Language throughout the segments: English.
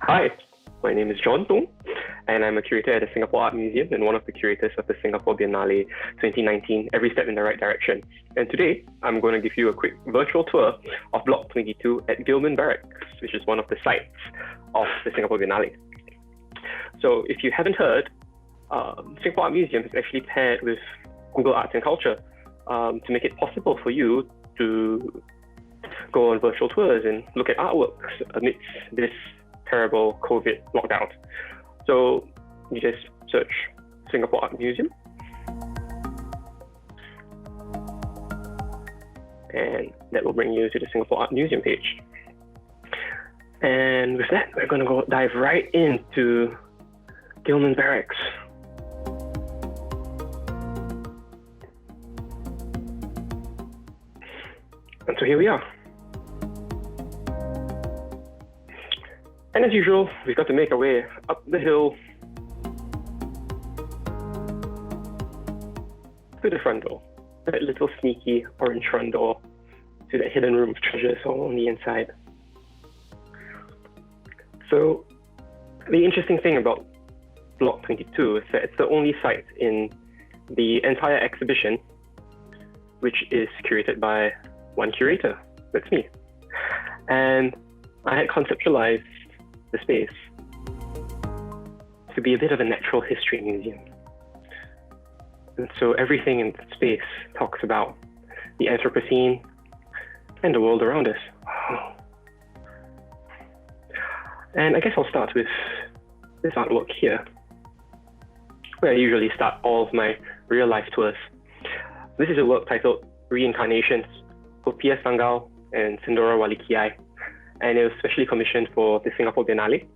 Hi, my name is John Tung, and I'm a curator at the Singapore Art Museum and one of the curators of the Singapore Biennale 2019, Every Step in the Right Direction. And today, I'm going to give you a quick virtual tour of Block 22 at Gillman Barracks, which is one of the sites of the Singapore Biennale. So if you haven't heard, Singapore Art Museum has actually paired with Google Arts and Culture to make it possible for you to go on virtual tours and look at artworks amidst this terrible COVID lockdown. So you just search Singapore Art Museum, and that will bring you to the Singapore Art Museum page. And with that, we're going to go dive right into Gillman Barracks. And so here we are. And as usual, we've got to make our way up the hill to the front door, that little sneaky orange front door to that hidden room of treasures all on the inside. So the interesting thing about Block 22 is that it's the only site in the entire exhibition which is curated by one curator. That's me. And I had conceptualized the space to be a bit of a natural history museum. And so everything in the space talks about the Anthropocene and the world around us. And I guess I'll start with this artwork here, where I usually start all of my real life tours. This is a work titled Reincarnations, Hopea, Sangal, and Sindora, Wallichii. And it was specially commissioned for the Singapore Biennale,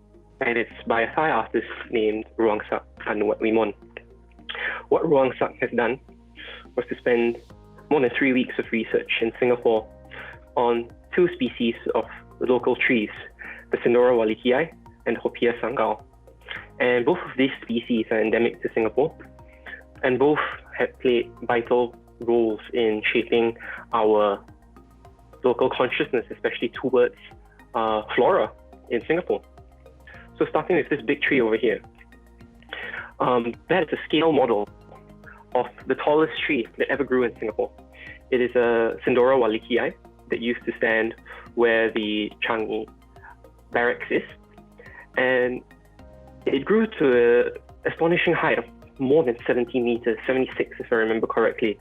and it's by a Thai artist named Ruangsak, Anuwatwimon. What Ruangsak has done was to spend more than 3 weeks of research in Singapore on two species of local trees, the Sindora Wallichii and Hopea Sangal. And both of these species are endemic to Singapore, and both have played vital roles in shaping our local consciousness, especially towards flora in Singapore. So starting with this big tree over here, that is a scale model of the tallest tree that ever grew in Singapore. It is a Sindora Wallichii that used to stand where the Changi Barracks is, and it grew to an astonishing height of more than 70 meters, 76 if I remember correctly.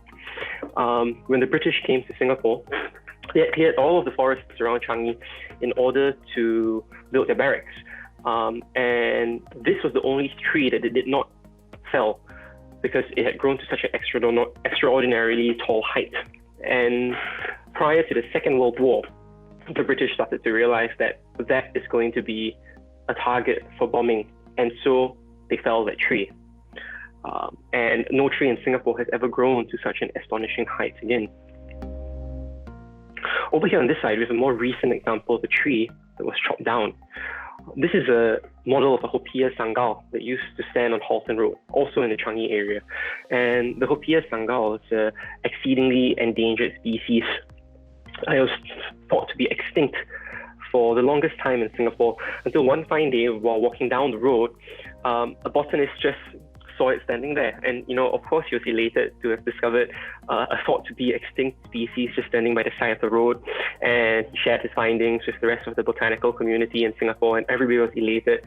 When the British came to Singapore, they had cleared all of the forests around Changi in order to build their barracks. And this was the only tree that did not fell because it had grown to such an extraordinarily tall height. And prior to the Second World War, the British started to realize that that is going to be a target for bombing. And so they felled that tree. And no tree in Singapore has ever grown to such an astonishing height again. Over here on this side, we have a more recent example of a tree that was chopped down. This is a model of a Hopea Sangal that used to stand on Halton Road, also in the Changi area. And the Hopea Sangal is an exceedingly endangered species. It was thought to be extinct for the longest time in Singapore, until one fine day while walking down the road, a botanist just saw it standing there. And, of course, he was elated to have discovered a thought to be extinct species just standing by the side of the road. And he shared his findings with the rest of the botanical community in Singapore, and everybody was elated,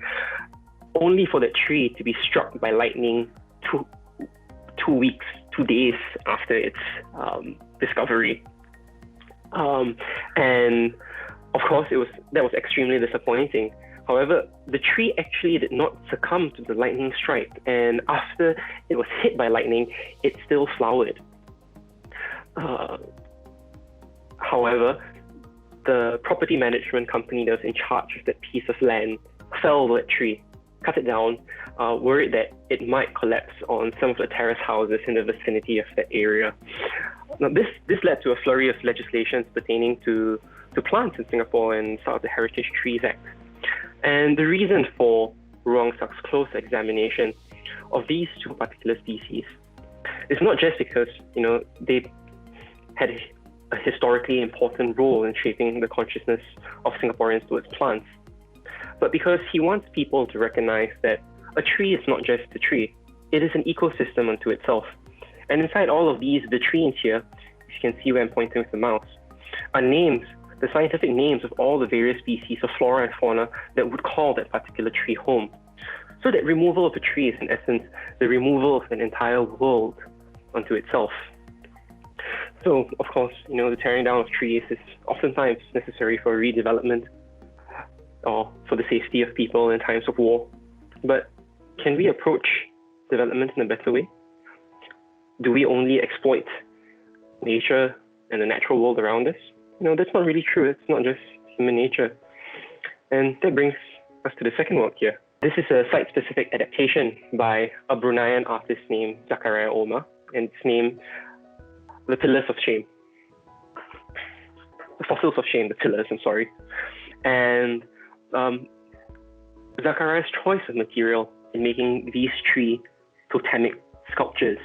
only for that tree to be struck by lightning 2 days after its discovery. And of course, that was extremely disappointing. However, the tree actually did not succumb to the lightning strike, and after it was hit by lightning, it still flowered. However, the property management company that was in charge of that piece of land felled that tree, cut it down, worried that it might collapse on some of the terrace houses in the vicinity of that area. Now, this led to a flurry of legislations pertaining to plants in Singapore and start of the Heritage Trees Act. And the reason for Ruangsak's close examination of these two particular species is not just because, they had a historically important role in shaping the consciousness of Singaporeans towards plants, but because he wants people to recognize that a tree is not just a tree, it is an ecosystem unto itself. And inside all of these, the trees here, as you can see where I'm pointing with the mouse, are names, the scientific names of all the various species of flora and fauna that would call that particular tree home. So that removal of a tree is in essence the removal of an entire world unto itself. So, of course, the tearing down of trees is oftentimes necessary for redevelopment or for the safety of people in times of war. But can we approach development in a better way? Do we only exploit nature and the natural world around us? That's not really true. It's not just human nature. And that brings us to the second work here. This is a site-specific adaptation by a Bruneian artist named Zakaria Omar, and it's named The Pillars of Shame. The Fossils of Shame, the Pillars, I'm sorry. And Zakaria's choice of material in making these three totemic sculptures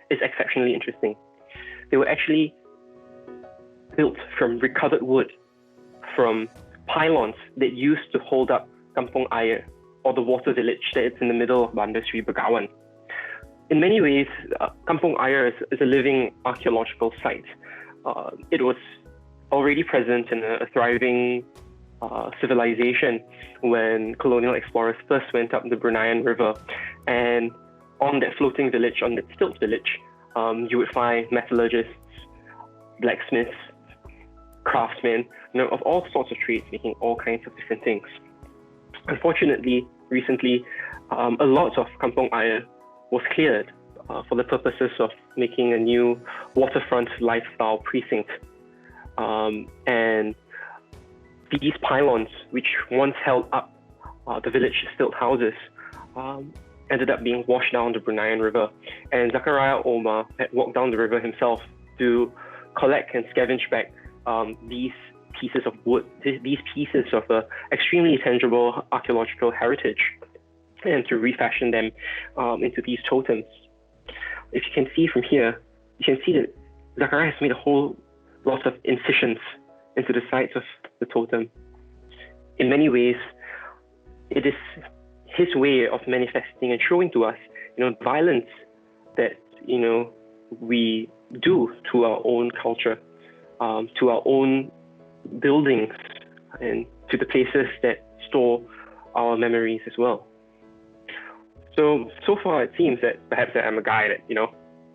is exceptionally interesting. They were actually built from recovered wood, from pylons that used to hold up Kampung Air, or the water village that is in the middle of Bandar Sri Begawan. In many ways, Kampung Air is a living archaeological site. It was already present in a thriving civilization when colonial explorers first went up the Bruneian River. And on that floating village, on that stilt village, you would find metallurgists, blacksmiths, craftsmen, of all sorts of trades making all kinds of different things. Unfortunately, recently, a lot of Kampung Air was cleared for the purposes of making a new waterfront lifestyle precinct. And these pylons, which once held up the village stilt houses, ended up being washed down the Bruneian River. And Zakaria Omar had walked down the river himself to collect and scavenge back these pieces of wood, these pieces of extremely tangible archaeological heritage, and to refashion them into these totems. If you can see from here, you can see that Zakaria has made a whole lot of incisions into the sides of the totem. In many ways, it is his way of manifesting and showing to us, violence that, we do to our own culture, to our own buildings, and to the places that store our memories as well. So far it seems that perhaps I'm a guy that,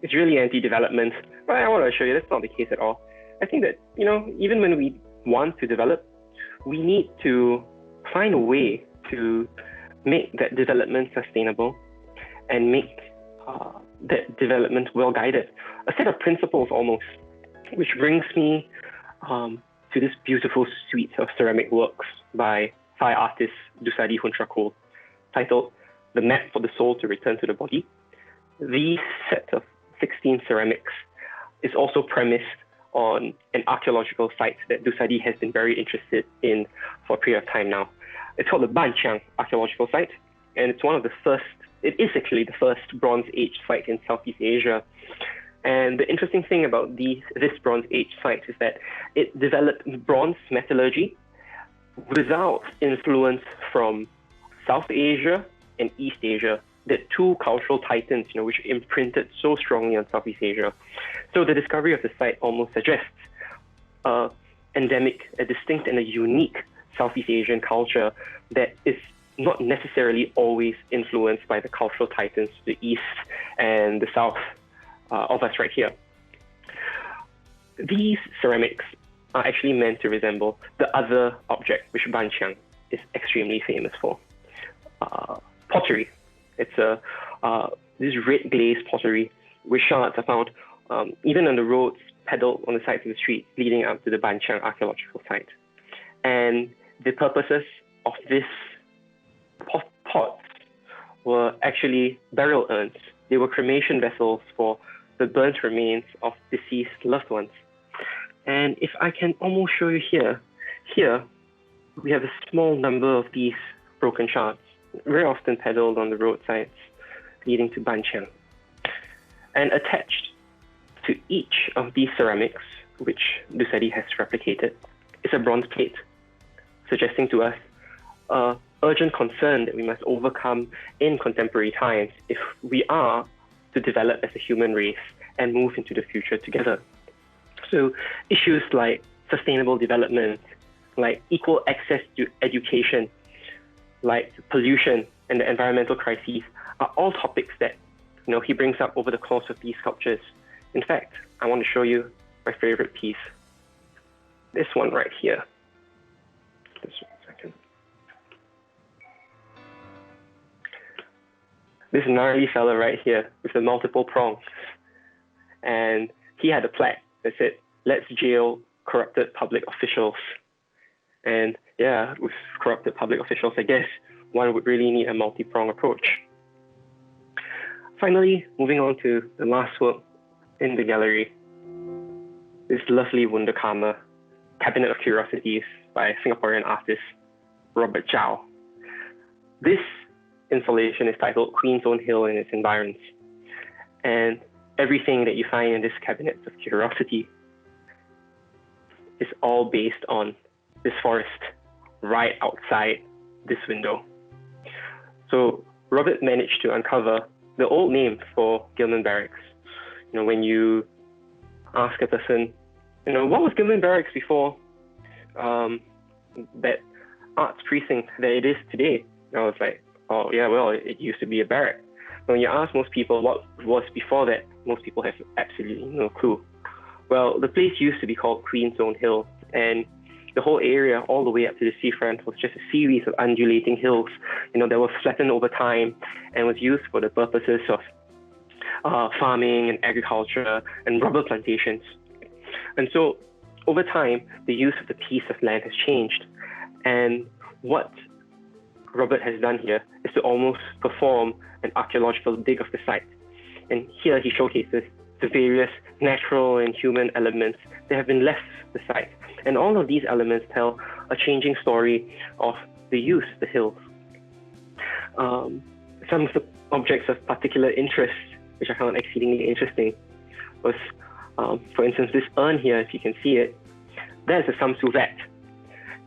is really anti-development, but I want to show you that's not the case at all. I think that, even when we want to develop, we need to find a way to make that development sustainable and make that development well-guided. A set of principles almost, which brings me to this beautiful suite of ceramic works by Thai artist Dusadee Huntrakul, titled The Map for the Soul to Return to the Body. This set of 16 ceramics is also premised on an archaeological site that Dusadee has been very interested in for a period of time now. It's called the Banqiang archaeological site, and it's one of the first, it is actually the first Bronze Age site in Southeast Asia. And the interesting thing about this Bronze Age site is that it developed bronze metallurgy without influence from South Asia and East Asia, the two cultural titans, which imprinted so strongly on Southeast Asia. So the discovery of the site almost suggests a distinct and a unique Southeast Asian culture that is not necessarily always influenced by the cultural titans to the east and the south of us right here. These ceramics are actually meant to resemble the other object which Banqiang is extremely famous for, pottery. It's this red glazed pottery where shards are found even on the roads peddled on the sides of the streets leading up to the Banqiang archaeological site. And the purposes of this pots were actually burial urns. They were cremation vessels for the burnt remains of deceased loved ones. And if I can almost show you here we have a small number of these broken shards, very often peddled on the roadsides leading to Banqiang. And attached to each of these ceramics, which Dusadee has replicated, is a bronze plate, suggesting to us a urgent concern that we must overcome in contemporary times if we are to develop as a human race and move into the future together. So issues like sustainable development, like equal access to education, like pollution and the environmental crises are all topics that he brings up over the course of these sculptures. In fact, I want to show you my favorite piece. This one right here. Just one second. This gnarly fella right here with the multiple prongs. And he had a plaque that said, "Let's jail corrupted public officials." And yeah, with corrupted public officials, I guess one would really need a multi-pronged approach. Finally, moving on to the last work in the gallery, this lovely Wunderkammer, Cabinet of Curiosities by Singaporean artist Robert Zhao. This installation is titled Queen's Own Hill and its Environs. And everything that you find in this Cabinet of Curiosity is all based on this forest right outside this window. So Robert managed to uncover the old name for Gilman Barracks. When you ask a person, what was Gilman Barracks before that arts precinct that it is today? And I was like, oh yeah, well, it used to be a barrack. When you ask most people what was before that, most people have absolutely no clue. Well, the place used to be called Queen's Own Hill, and the whole area all the way up to the seafront was just a series of undulating hills, that was flattened over time and was used for the purposes of farming and agriculture and rubber plantations. And so over time, the use of the piece of land has changed. And what Robert has done here is to almost perform an archaeological dig of the site. And here he showcases the various natural and human elements that have been left the site. And all of these elements tell a changing story of the use of the hills. Some of the objects of particular interest, which I found exceedingly interesting, was, for instance, this urn here, if you can see it, that's a samsu vat.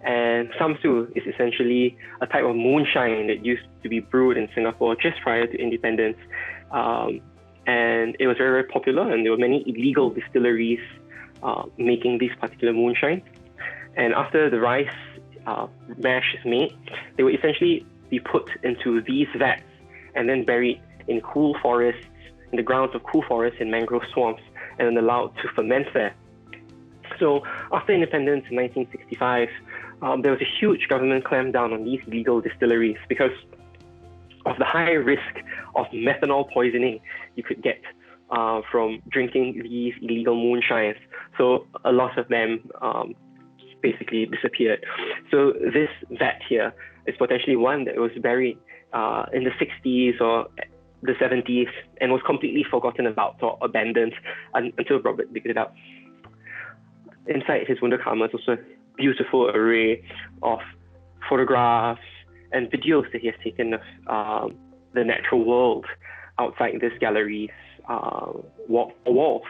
And samsu is essentially a type of moonshine that used to be brewed in Singapore just prior to independence. And it was very, very popular, and there were many illegal distilleries making these particular moonshines. And after the rice mash is made, they would essentially be put into these vats and then buried in cool forests, in the grounds of cool forests and mangrove swamps, and then allowed to ferment there. So after independence in 1965, there was a huge government clampdown on these illegal distilleries because of the high risk of methanol poisoning you could get from drinking these illegal moonshines. So a lot of them basically disappeared. So this vat here is potentially one that was buried in the 60s or the 70s and was completely forgotten about or abandoned until Robert digged it up. Inside his Wunderkammer is also a beautiful array of photographs and videos that he has taken of the natural world outside this gallery's walls.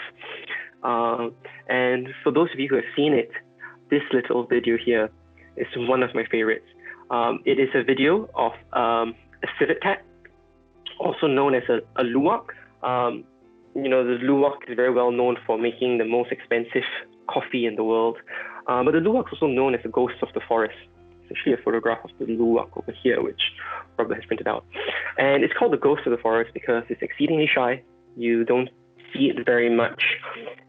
And for those of you who have seen it, this little video here is one of my favorites. It is a video of a civet cat, also known as a luwak. The luwak is very well known for making the most expensive coffee in the world. But the luwak is also known as the ghost of the forest. It's actually a photograph of the luwak over here, which Robert has printed out. And it's called the ghost of the forest because it's exceedingly shy. You don't see it very much.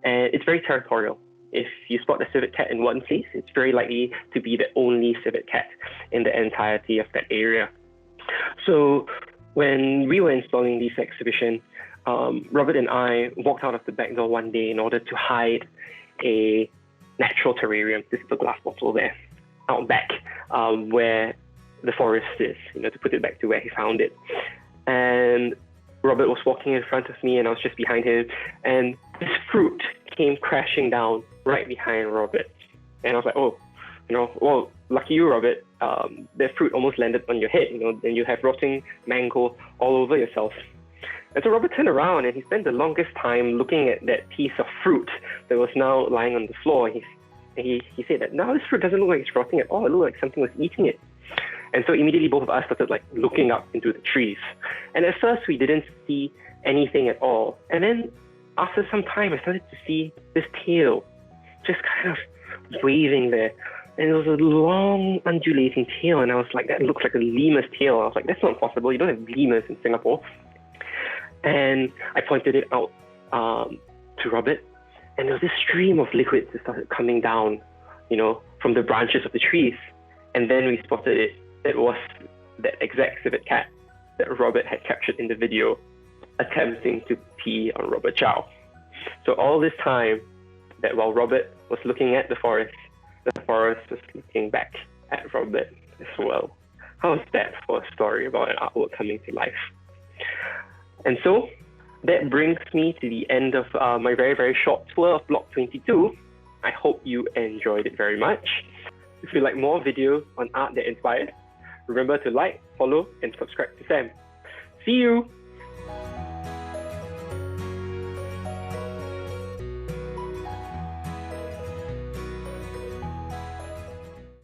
And it's very territorial. If you spot a civet cat in one place, it's very likely to be the only civet cat in the entirety of that area. So when we were installing this exhibition, Robert and I walked out of the back door one day in order to hide a natural terrarium. This is the glass bottle there, out back, where the forest is, to put it back to where he found it. And Robert was walking in front of me and I was just behind him, and this fruit came crashing down right behind Robert. And I was like, well, lucky you, Robert. That fruit almost landed on your head, and you have rotting mango all over yourself. And so Robert turned around and he spent the longest time looking at that piece of fruit that was now lying on the floor. He said that, now this fruit doesn't look like it's rotting at all. It looked like something was eating it. And so immediately both of us started like looking up into the trees. And at first we didn't see anything at all. And then after some time, I started to see this tail just kind of waving there. And it was a long undulating tail. And I was like, that looks like a lemur's tail. I was like, that's not possible. You don't have lemurs in Singapore. And I pointed it out to Robert. And there was this stream of liquids that started coming down, from the branches of the trees. And then we spotted it. It was that exact civet cat that Robert had captured in the video, attempting to pee on Robert Zhao. So all this time, that while Robert was looking at the forest was looking back at Robert as well. How is that for a story about an artwork coming to life? And so that brings me to the end of my very, very short tour of Block 22. I hope you enjoyed it very much. If you like more videos on art that inspires, remember to like, follow, and subscribe to Sam. See you!